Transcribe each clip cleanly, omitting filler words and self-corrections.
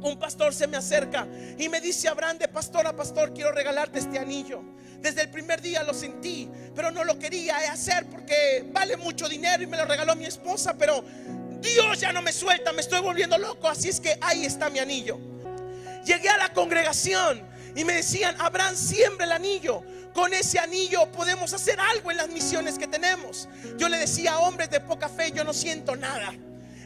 un pastor se me acerca y me dice: Abraham, de pastor a pastor, quiero regalarte este anillo. Desde el primer día lo sentí, pero no lo quería hacer porque vale mucho dinero y me lo regaló mi esposa, pero Dios ya no me suelta, me estoy volviendo loco, así es que ahí está mi anillo. Llegué a la congregación y me decían: Abraham, siembra el anillo. Con ese anillo podemos hacer algo en las misiones que tenemos. Yo le decía a hombres de poca fe: yo no siento nada.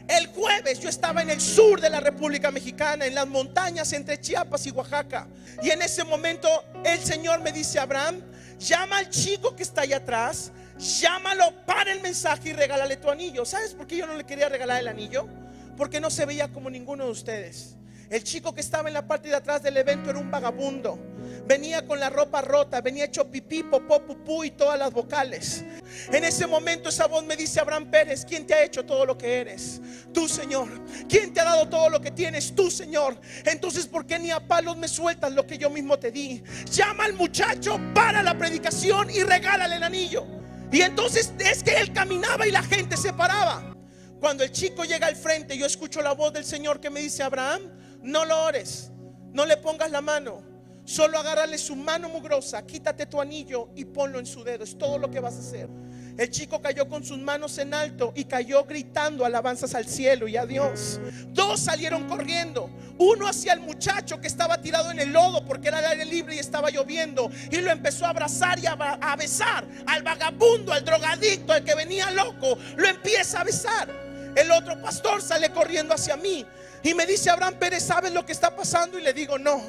El jueves yo estaba en el sur de la República Mexicana, en las montañas entre Chiapas y Oaxaca. Y en ese momento el Señor me dice: Abraham, llama al chico que está allá atrás, llámalo, para el mensaje y regálale tu anillo. ¿Sabes por qué yo no le quería regalar el anillo? Porque no se veía como ninguno de ustedes. El chico que estaba en la parte de atrás del evento era un vagabundo. Venía con la ropa rota, venía hecho pipí, popó, pupú y todas las vocales. En ese momento esa voz me dice: Abraham Pérez, ¿quién te ha hecho todo lo que eres? Tú, Señor. ¿Quién te ha dado todo lo que tienes? Tú, Señor. Entonces, ¿por qué ni a palos me sueltas lo que yo mismo te di? Llama al muchacho, para la predicación y regálale el anillo. Y entonces es que él caminaba y la gente se paraba. Cuando el chico llega al frente, yo escucho la voz del Señor que me dice: Abraham, no lo ores, no le pongas la mano, solo agárrale su mano mugrosa, quítate tu anillo y ponlo en su dedo. Es todo lo que vas a hacer. El chico cayó con sus manos en alto y cayó gritando alabanzas al cielo y a Dios. Dos salieron corriendo, uno hacia el muchacho que estaba tirado en el lodo porque era el aire libre y estaba lloviendo, y lo empezó a abrazar y a besar. Al vagabundo, al drogadicto, al que venía loco, lo empieza a besar. El otro pastor sale corriendo hacia mí y me dice: Abraham Pérez, ¿sabes lo que está pasando? Y le digo: no.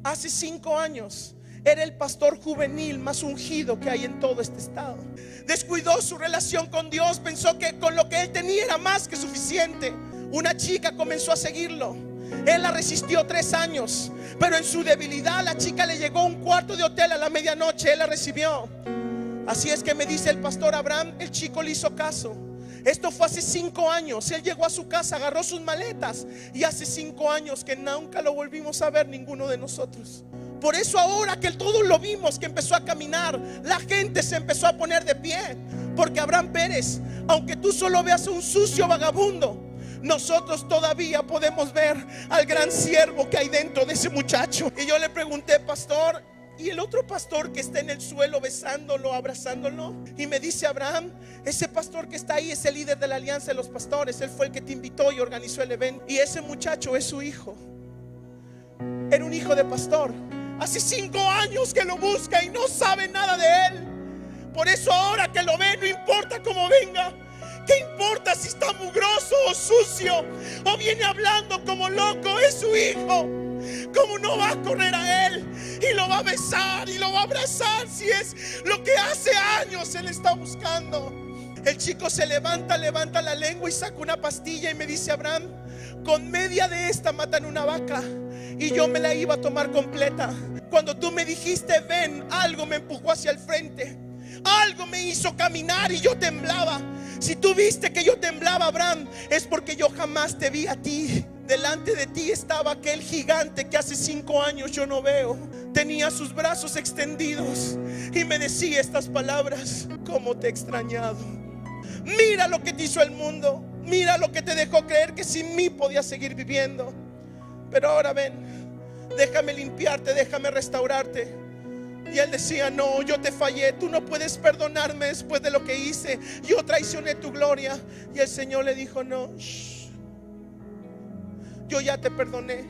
Hace 5 años era el pastor juvenil más ungido que hay en todo este estado. Descuidó su relación con Dios, pensó que con lo que él tenía era más que suficiente. Una chica comenzó a seguirlo. Él la resistió 3 años, pero en su debilidad la chica le llegó un cuarto de hotel a la medianoche. Él la recibió. Así es que me dice el pastor: Abraham, el chico le hizo caso. Esto fue hace 5 años. Él llegó a su casa, agarró sus maletas, y hace 5 años que nunca lo volvimos a ver ninguno de nosotros. Por eso ahora que todos lo vimos, que empezó a caminar, la gente se empezó a poner de pie. Porque Abraham Pérez, aunque tú solo veas a un sucio vagabundo, nosotros todavía podemos ver al gran siervo que hay dentro de ese muchacho. Y yo le pregunté: pastor, ¿y el otro pastor que está en el suelo besándolo, abrazándolo? Y me dice: Abraham, ese pastor que está ahí es el líder de la alianza de los pastores. Él fue el que te invitó y organizó el evento. Y ese muchacho es su hijo. Era un hijo de pastor. Hace 5 años que lo busca y no sabe nada de él. Por eso ahora que lo ve, no importa cómo venga. ¿Qué importa si está mugroso o sucio o viene hablando como loco? Es su hijo. ¿Cómo no va a correr a él y lo va a besar y lo va a abrazar si es lo que hace años él está buscando? El chico se levanta la lengua y saca una pastilla y me dice: Abraham, con media de esta matan una vaca, y yo me la iba a tomar completa. Cuando tú me dijiste ven, algo me empujó hacia el frente, algo me hizo caminar y yo temblaba. Si tú viste que yo temblaba, Abraham, es porque yo jamás te vi a ti. Delante de ti estaba aquel gigante que hace 5 años yo no veo. Tenía sus brazos extendidos y me decía estas palabras: cómo te he extrañado. Mira lo que te hizo el mundo, mira lo que te dejó creer que sin mí podías seguir viviendo. Pero ahora ven, déjame limpiarte, déjame restaurarte. Y él decía: no, yo te fallé, tú no puedes perdonarme después de lo que hice, yo traicioné tu gloria. Y el Señor le dijo: no, yo ya te perdoné.